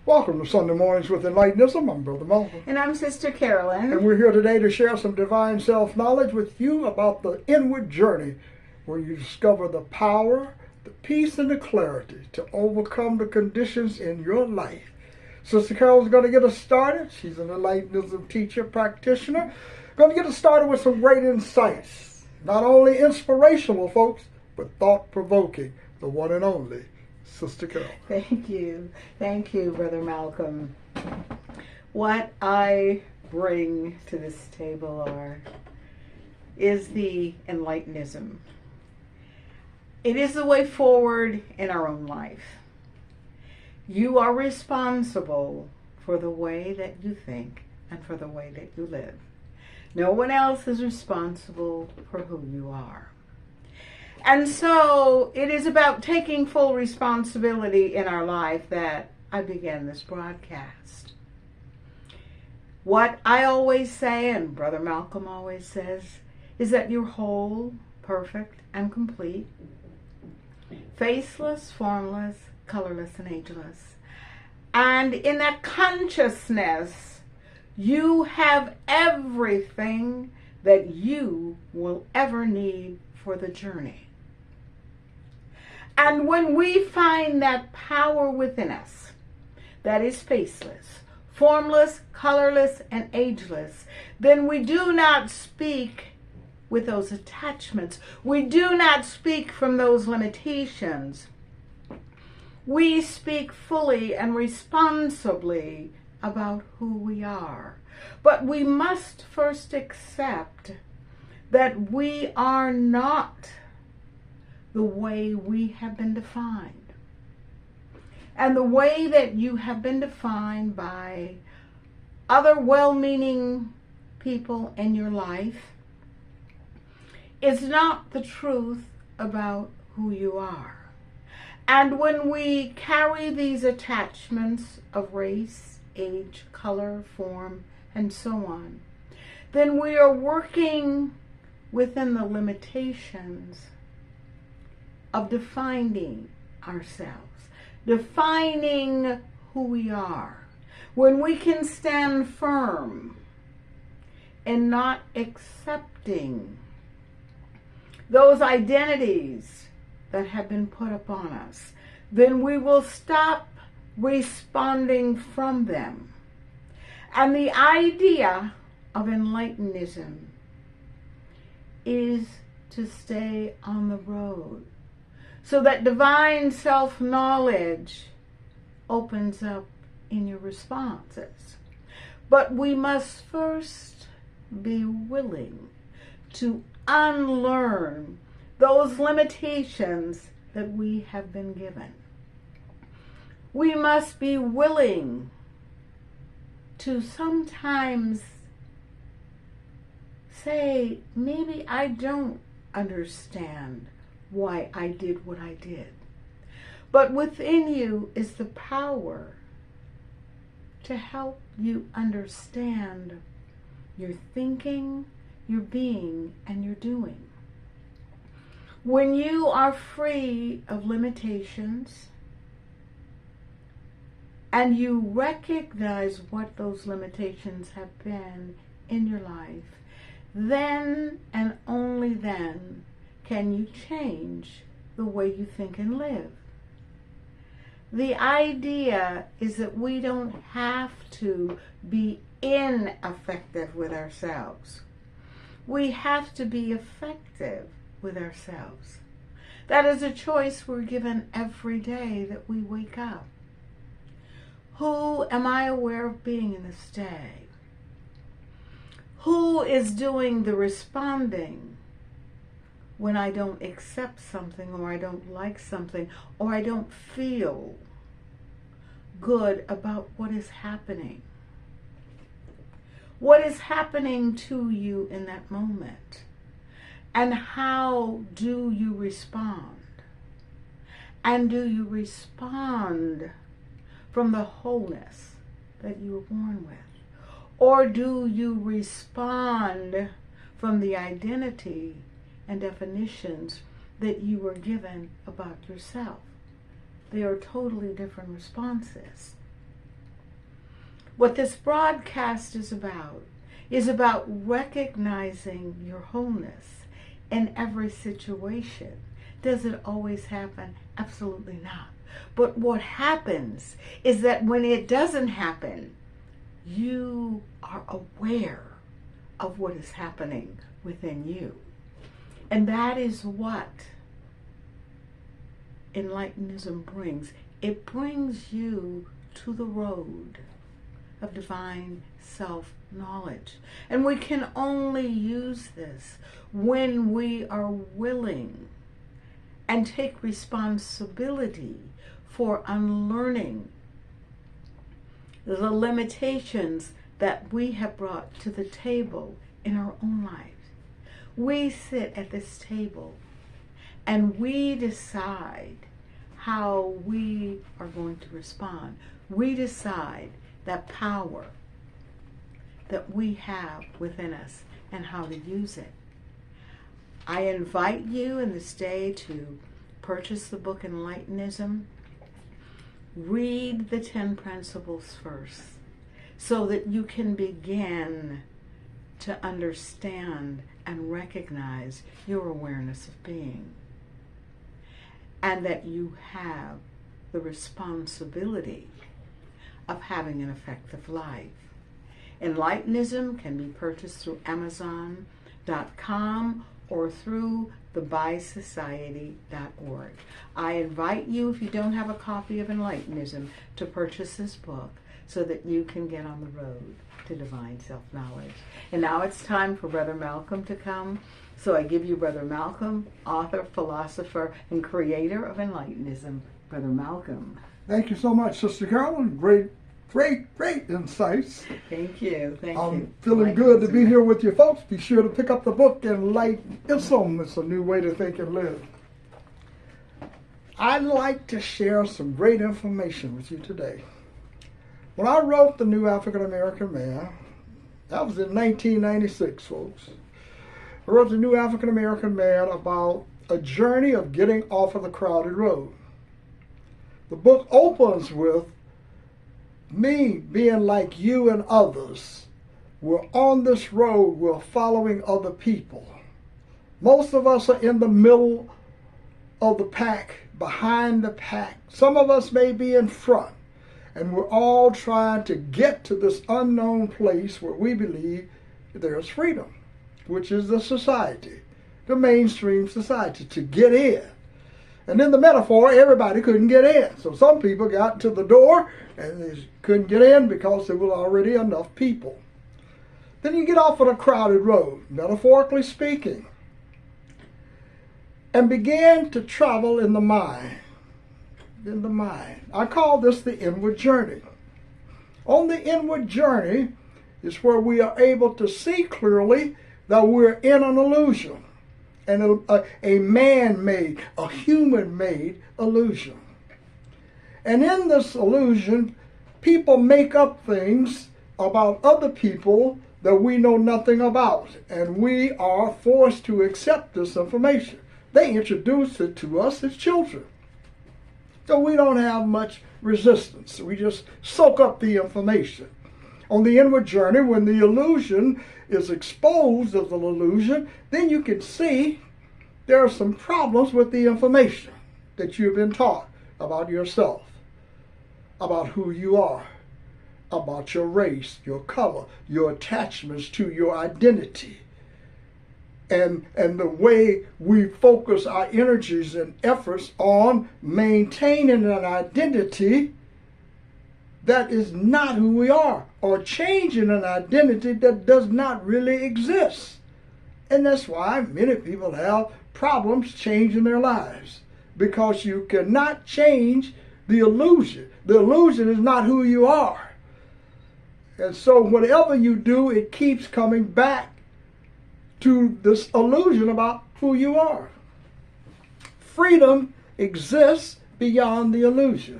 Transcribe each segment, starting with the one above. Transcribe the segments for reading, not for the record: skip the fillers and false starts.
Welcome to Sunday Mornings with Enlightenism. I'm Brother Malcolm. And I'm Sister Carolyn. And we're here today to share some divine self-knowledge with you about the inward journey where you discover the power, the peace, and the clarity to overcome the conditions in your life. Sister Carolyn's going to get us started. She's an Enlightenism teacher, practitioner. Going to get us started with some great insights. Not only inspirational, folks, but thought-provoking. The one and only Sister Carol. Thank you. Thank you, Brother Malcolm. What I bring to this table is the Enlightenism. It is the way forward in our own life. You are responsible for the way that you think and for the way that you live. No one else is responsible for who you are. And so it is about taking full responsibility in our life that I began this broadcast. What I always say, and Brother Malcolm always says, is that you're whole, perfect, and complete, faceless, formless, colorless, and ageless. And in that consciousness, you have everything that you will ever need for the journey. And when we find that power within us that is faceless, formless, colorless, and ageless, then we do not speak with those attachments. We do not speak from those limitations. We speak fully and responsibly about who we are. But we must first accept that we are not the way we have been defined. And the way that you have been defined by other well-meaning people in your life is not the truth about who you are. And when we carry these attachments of race, age, color, form, and so on, then we are working within the limitations of defining ourselves, defining who we are. When we can stand firm in not accepting those identities that have been put upon us, then we will stop responding from them. And the idea of Enlightenism is to stay on the road, so that divine self-knowledge opens up in your responses. But we must first be willing to unlearn those limitations that we have been given. We must be willing to sometimes say, maybe I don't understand why I did what I did. But within you is the power to help you understand your thinking, your being, and your doing. When you are free of limitations and you recognize what those limitations have been in your life, then and only then can you change the way you think and live. The idea is that we don't have to be ineffective with ourselves. We have to be effective with ourselves. That is a choice we're given every day that we wake up. Who am I aware of being in this day? Who is doing the responding when I don't accept something, or I don't like something, or I don't feel good about what is happening? What is happening to you in that moment? And how do you respond? And do you respond from the wholeness that you were born with? Or do you respond from the identity and definitions that you were given about yourself? They are totally different responses. What this broadcast is about recognizing your wholeness in every situation. Does it always happen? Absolutely not. But what happens is that when it doesn't happen, you are aware of what is happening within you. And that is what Enlightenism brings. It brings you to the road of divine self-knowledge. And we can only use this when we are willing and take responsibility for unlearning the limitations that we have brought to the table in our own lives. We sit at this table and we decide how we are going to respond. We decide that power that we have within us and how to use it. I invite you in this day to purchase the book Enlightenism. Read the 10 principles first so that you can begin to understand and recognize your awareness of being, and that you have the responsibility of having an effective life. Enlightenism can be purchased through Amazon.com or through thebuysociety.org. I invite you, if you don't have a copy of Enlightenism, to purchase this book so that you can get on the road to divine self-knowledge. And now it's time for Brother Malcolm to come. So I give you Brother Malcolm, author, philosopher, and creator of Enlightenism. Brother Malcolm. Thank you so much, Sister Carolyn. Great insights. Thank you. Thank you. I'm feeling good to be here with you folks. Be sure to pick up the book Enlightenism. It's a new way to think and live. I'd like to share some great information with you today. When I wrote The New African American Man, that was in 1996, folks. I wrote The New African American Man about a journey of getting off of the crowded road. The book opens with me being like you and others. We're on this road, we're following other people. Most of us are in the middle of the pack, behind the pack. Some of us may be in front. And we're all trying to get to this unknown place where we believe there's freedom, which is the society, the mainstream society, to get in. And in the metaphor, everybody couldn't get in. So some people got to the door and they couldn't get in because there were already enough people. Then you get off on a crowded road, metaphorically speaking, and begin to travel in the mind. In the mind. I call this the inward journey. On the inward journey is where we are able to see clearly that we're in an illusion, and a man-made, a human-made illusion. And in this illusion, people make up things about other people that we know nothing about, and we are forced to accept this information. They introduce it to us as children. So we don't have much resistance. We just soak up the information. On the inward journey, when the illusion is exposed as an illusion, then you can see there are some problems with the information that you've been taught about yourself, about who you are, about your race, your color, your attachments to your identity. And the way we focus our energies and efforts on maintaining an identity that is not who we are, or changing an identity that does not really exist. And that's why many people have problems changing their lives, because you cannot change the illusion. The illusion is not who you are. And so whatever you do, it keeps coming back to this illusion about who you are. Freedom exists beyond the illusion.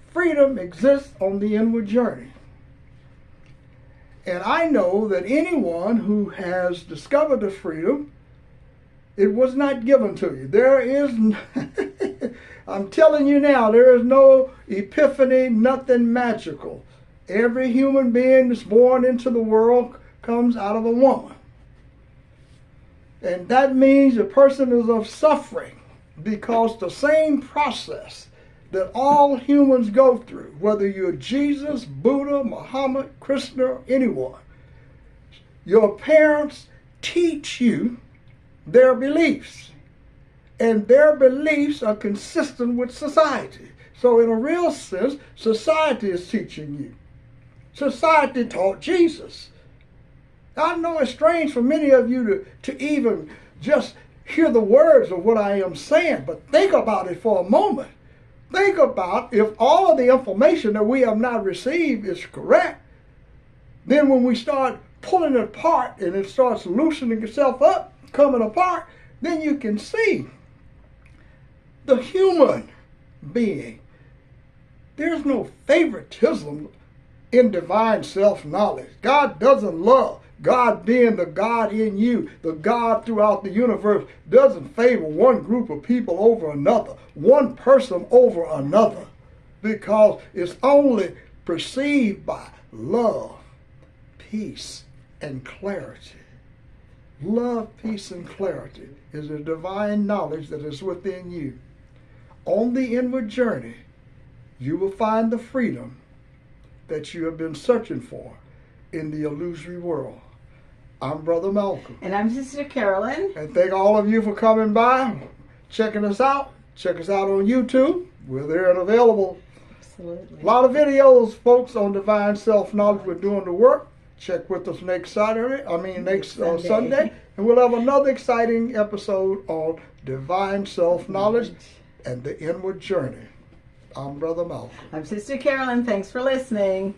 Freedom exists on the inward journey. And I know that anyone who has discovered the freedom, it was not given to you. There is, I'm telling you now, there is no epiphany, nothing magical. Every human being that's born into the world comes out of a woman. And that means a person is of suffering, because the same process that all humans go through, whether you're Jesus, Buddha, Muhammad, Krishna, or anyone, your parents teach you their beliefs. And their beliefs are consistent with society. So in a real sense, society is teaching you. Society taught Jesus. I know it's strange for many of you to even just hear the words of what I am saying, but think about it for a moment. Think about if all of the information that we have not received is correct, then when we start pulling it apart and it starts loosening itself up, coming apart, then you can see the human being. There's no favoritism in divine self-knowledge. God doesn't love. God being the God in you, the God throughout the universe, doesn't favor one group of people over another, one person over another, because it's only perceived by love, peace, and clarity. Love, peace, and clarity is the divine knowledge that is within you. On the inward journey, you will find the freedom that you have been searching for in the illusory world. I'm Brother Malcolm. And I'm Sister Carolyn. And thank all of you for coming by, checking us out. Check us out on YouTube. We're there and available. Absolutely. A lot of videos, folks, on divine self-knowledge. We're doing the work. Check with us next Sunday, and we'll have another exciting episode on divine self-knowledge and the inward journey. I'm Brother Malcolm. I'm Sister Carolyn. Thanks for listening.